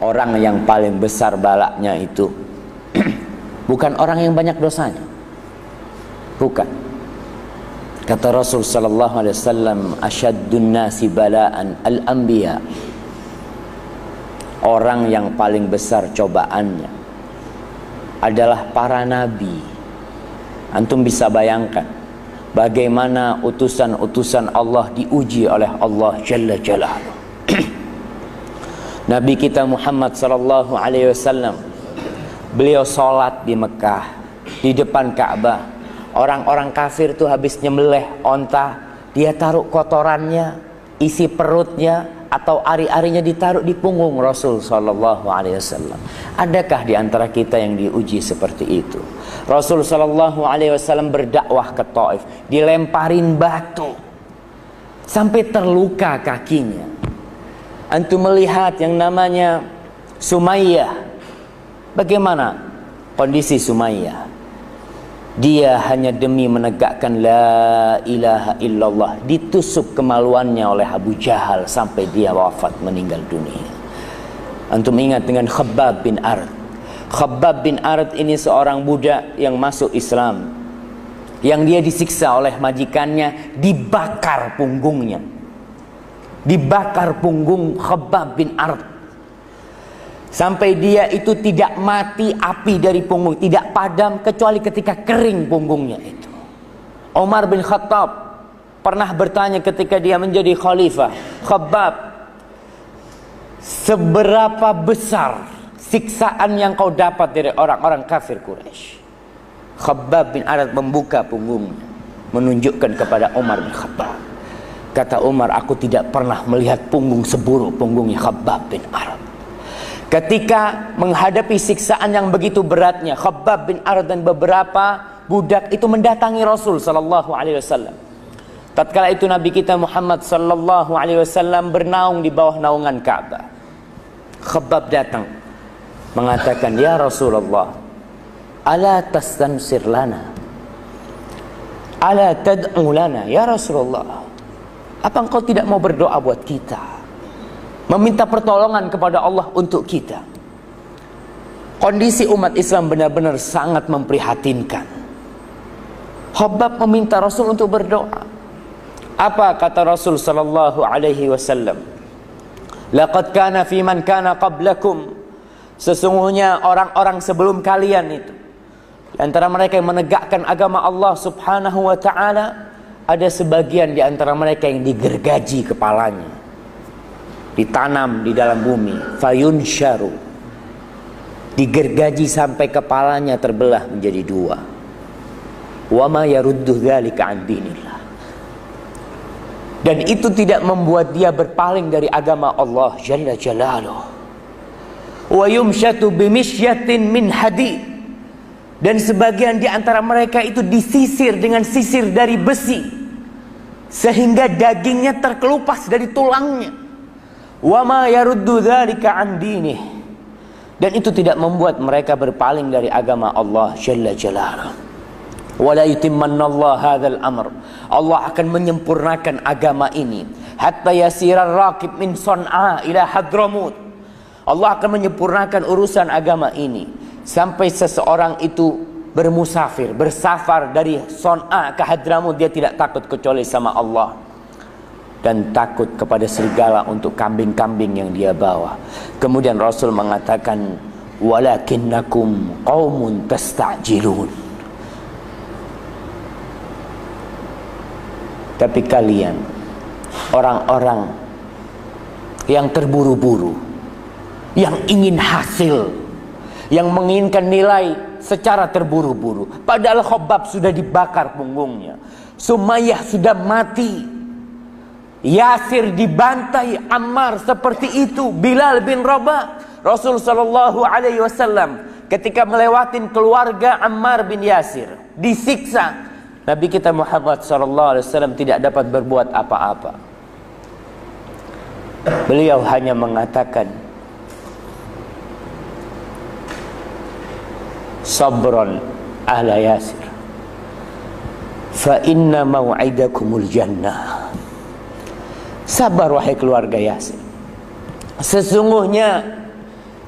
orang yang paling besar balaknya itu bukan orang yang banyak dosanya. Bukan. Kata Rasul sallallahu alaihi wasallam, asyaddun nasi bala'an al-anbiya. Orang yang paling besar cobaannya adalah para nabi. Antum bisa bayangkan bagaimana utusan-utusan Allah diuji oleh Allah Jalla Jalaluhu. Nabi kita Muhammad sallallahu alaihi wasallam, beliau sholat di Mekah di depan Ka'bah. Orang-orang kafir tuh habis nyembelih onta, dia taruh kotorannya, isi perutnya atau ari-arinya ditaruh di punggung Rasul sallallahu alaihi wasallam. Adakah di antara kita yang diuji seperti itu? Rasul sallallahu alaihi wasallam berdakwah ke Taif, dilemparin batu sampai terluka kakinya. Antum melihat yang namanya Sumayyah. Bagaimana kondisi Sumayyah? Dia hanya demi menegakkan la ilaha illallah ditusuk kemaluannya oleh Abu Jahal sampai dia wafat, meninggal dunia. Antum ingat dengan Khabbab bin Arad. Khabbab bin Arad ini seorang budak yang masuk Islam, yang dia disiksa oleh majikannya, dibakar punggungnya. Dibakar punggung Khabbab bin Arad sampai dia itu tidak mati, api dari punggung tidak padam kecuali ketika kering punggungnya itu. Umar bin Khattab pernah bertanya ketika dia menjadi khalifah, Khabbab, seberapa besar siksaan yang kau dapat dari orang-orang kafir Quraisy? Khabbab bin Arad membuka punggungnya, menunjukkan kepada Umar bin Khattab. Kata Umar, aku tidak pernah melihat punggung seburuk punggungnya Khabbab bin Arad. Ketika menghadapi siksaan yang begitu beratnya, Khabbab bin Arad dan beberapa budak itu mendatangi Rasul sallallahu alaihi wasallam. Tatkala itu Nabi kita Muhammad sallallahu alaihi wasallam bernaung di bawah naungan Ka'bah. Khabbab datang mengatakan, "Ya Rasulullah, ala tastansir lana? Ala tad'u lana ya Rasulullah? Apa engkau tidak mau berdoa buat kita? Meminta pertolongan kepada Allah untuk kita." Kondisi umat Islam benar-benar sangat memprihatinkan. Khabbab meminta Rasul untuk berdoa. Apa kata Rasul sallallahu alaihi wasallam? Laqad kana fi man kana qablakum. Sesungguhnya orang-orang sebelum kalian itu, di antara mereka yang menegakkan agama Allah Subhanahu wa taala, ada sebagian di antara mereka yang digergaji kepalanya, ditanam di dalam bumi, fayunsharu, digergaji sampai kepalanya terbelah menjadi dua. Wa ma yaruddu dzalika an dinillah. Dan itu tidak membuat dia berpaling dari agama Allah Jalla Jalaluhu. Wa yumshatu bimishyatin min hadid. Dan sebagian di antara mereka itu disisir dengan sisir dari besi sehingga dagingnya terkelupas dari tulangnya. Wa ma yaruddu dzalika an dinih. Dan itu tidak membuat mereka berpaling dari agama Allah Jalla Jalaluhu. Wa la yutimmanna Allah hadzal amr. Allah akan menyempurnakan agama ini hatta yasirar raqib min Son'a ila Hadramut. Allah akan menyempurnakan urusan agama ini sampai seseorang itu bermusafir, bersafar dari Son'a ke Hadramut, dia tidak takut kecuali sama Allah dan takut kepada serigala untuk kambing-kambing yang dia bawa. Kemudian Rasul mengatakan, walakinnakum qaumun tasta'jilun. Tapi kalian orang-orang yang terburu-buru, yang ingin hasil, yang menginginkan nilai secara terburu-buru. Padahal Khabbab sudah dibakar punggungnya, Sumayyah sudah mati, Yasir dibantai, Ammar seperti itu, Bilal bin Rabah. Rasul sallallahu alaihi wasallam ketika melewatin keluarga Ammar bin Yasir disiksa, Nabi kita Muhammad sallallahu alaihi wasallam tidak dapat berbuat apa-apa. Beliau hanya mengatakan, sabran ahla Yasir, fa inna maw'idakumul jannah. Sabar wahai keluarga Yasir, sesungguhnya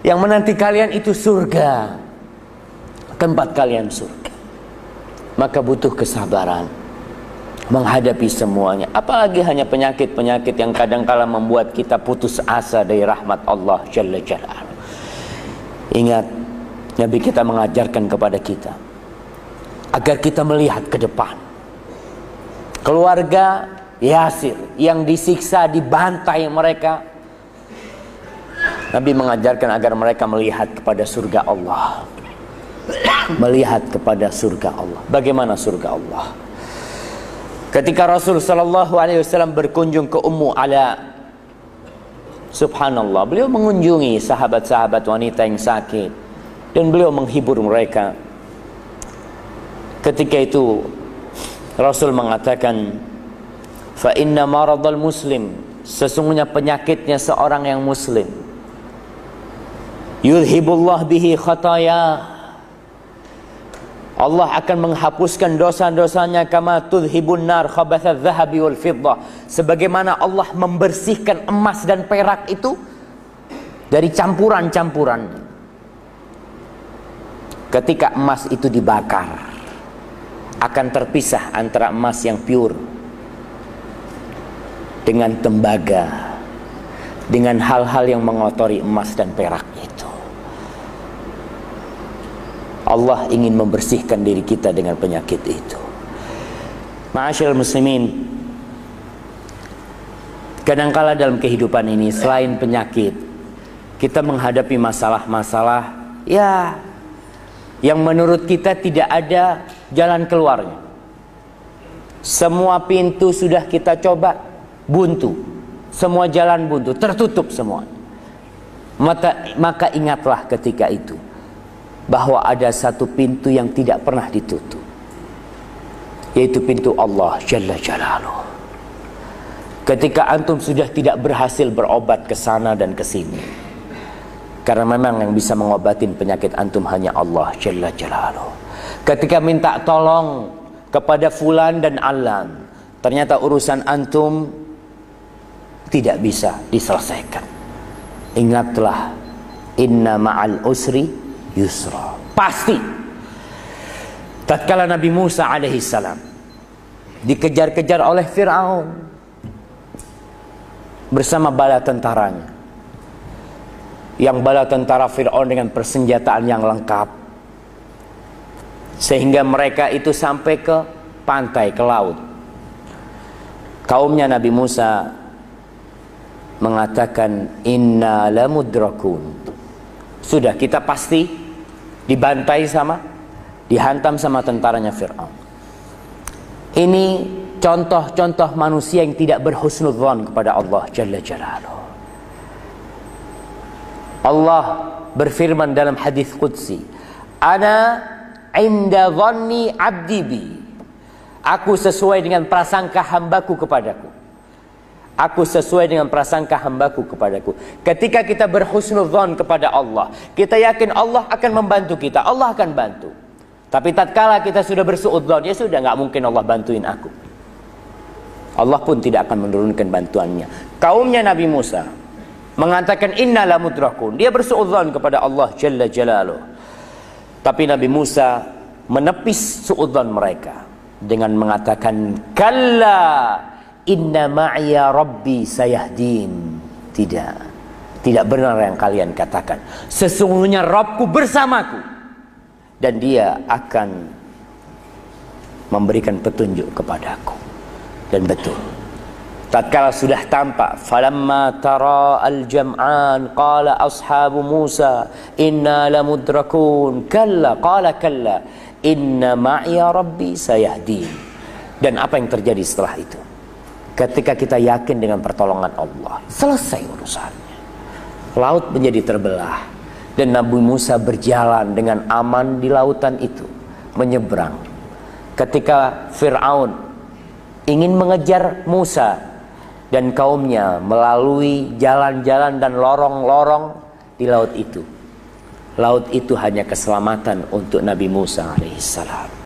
Yang menanti kalian itu surga. Tempat kalian surga. Maka butuh kesabaran menghadapi semuanya. Apalagi hanya penyakit-penyakit yang kadangkala membuat kita putus asa dari rahmat Allah Jalla Jalaluhu. Ingat, Nabi kita mengajarkan kepada kita agar kita melihat ke depan. Keluarga Yasir yang disiksa, dibantai mereka, Nabi mengajarkan agar mereka melihat kepada surga Allah. Melihat kepada surga Allah. Bagaimana surga Allah? Ketika Rasul sallallahu alaihi wasallam berkunjung ke Ummu Ala, subhanallah, beliau mengunjungi sahabat-sahabat wanita yang sakit dan beliau menghibur mereka. Ketika itu Rasul mengatakan, fa inna maradal muslim, sesungguhnya penyakitnya seorang yang muslim, yudhibullah bihi khataya, Allah akan menghapuskan dosa-dosanya kama tudhibun nar khabathadz dzahabi wal fiddah, sebagaimana Allah membersihkan emas dan perak itu dari campuran-campuran. Ketika emas itu dibakar, akan terpisah antara emas yang pure dengan tembaga, dengan hal-hal yang mengotori emas dan perak itu. Allah ingin membersihkan diri kita dengan penyakit itu. Ma'asyiral muslimin, kadangkala dalam kehidupan ini selain penyakit, kita menghadapi masalah-masalah ya yang menurut kita tidak ada jalan keluarnya. Semua pintu sudah kita coba, buntu. Semua jalan buntu, tertutup semua. Maka ingatlah ketika itu bahwa ada satu pintu yang tidak pernah ditutup, yaitu pintu Allah Jalla Jalaluhu. Ketika antum sudah tidak berhasil berobat ke sana dan ke sini, karena memang yang bisa mengobatin penyakit antum hanya Allah Jalla Jalaluhu. Ketika minta tolong kepada fulan dan alan, ternyata urusan antum tidak bisa diselesaikan, ingatlah, inna ma'al usri yusra. Pasti tatkala Nabi Musa alaihissalam dikejar-kejar oleh Fir'aun bersama bala tentaranya, yang bala tentara Fir'aun dengan persenjataan yang lengkap, sehingga mereka itu sampai ke pantai, ke laut. Kaumnya Nabi Musa mengatakan, inna lamudrakun, sudah kita pasti dibantai dihantam sama tentaranya Fir'aun. Ini contoh-contoh manusia yang tidak berhusnudzon kepada Allah Jalla Jalaluhu. Allah berfirman dalam hadis qudsi, ana inda dhanni abdi bi, aku sesuai dengan prasangka hambaku kepadaku. Aku sesuai dengan prasangka hambaku kepadaku. Ketika kita berhusnudzon kepada Allah, kita yakin Allah akan membantu kita, Allah akan bantu. Tapi tatkala kita sudah bersuudzon, ya sudah, nggak mungkin Allah bantuin aku, Allah pun tidak akan menurunkan bantuannya. Kaumnya Nabi Musa mengatakan inna lamudrakun, dia bersuudzon kepada Allah Jalla Jalaluhu. Tapi Nabi Musa menepis suudzon mereka dengan mengatakan, kalla inna ma'iya rabbi sayahdin. Tidak benar yang kalian katakan. Sesungguhnya Rabbku bersamaku dan dia akan memberikan petunjuk kepadaku. Dan betul, tatkala sudah tampak, falamma tara al-jam'an qala ashabu Musa inna lamudrakun kalla qala kalla inna ma'iya rabbi sayahdin. Dan apa yang terjadi setelah itu? Ketika kita yakin dengan pertolongan Allah, selesai urusannya. Laut menjadi terbelah dan Nabi Musa berjalan dengan aman di lautan itu, menyeberang. Ketika Fir'aun ingin mengejar Musa dan kaumnya melalui jalan-jalan dan lorong-lorong di laut itu hanya keselamatan untuk Nabi Musa alaihissalam.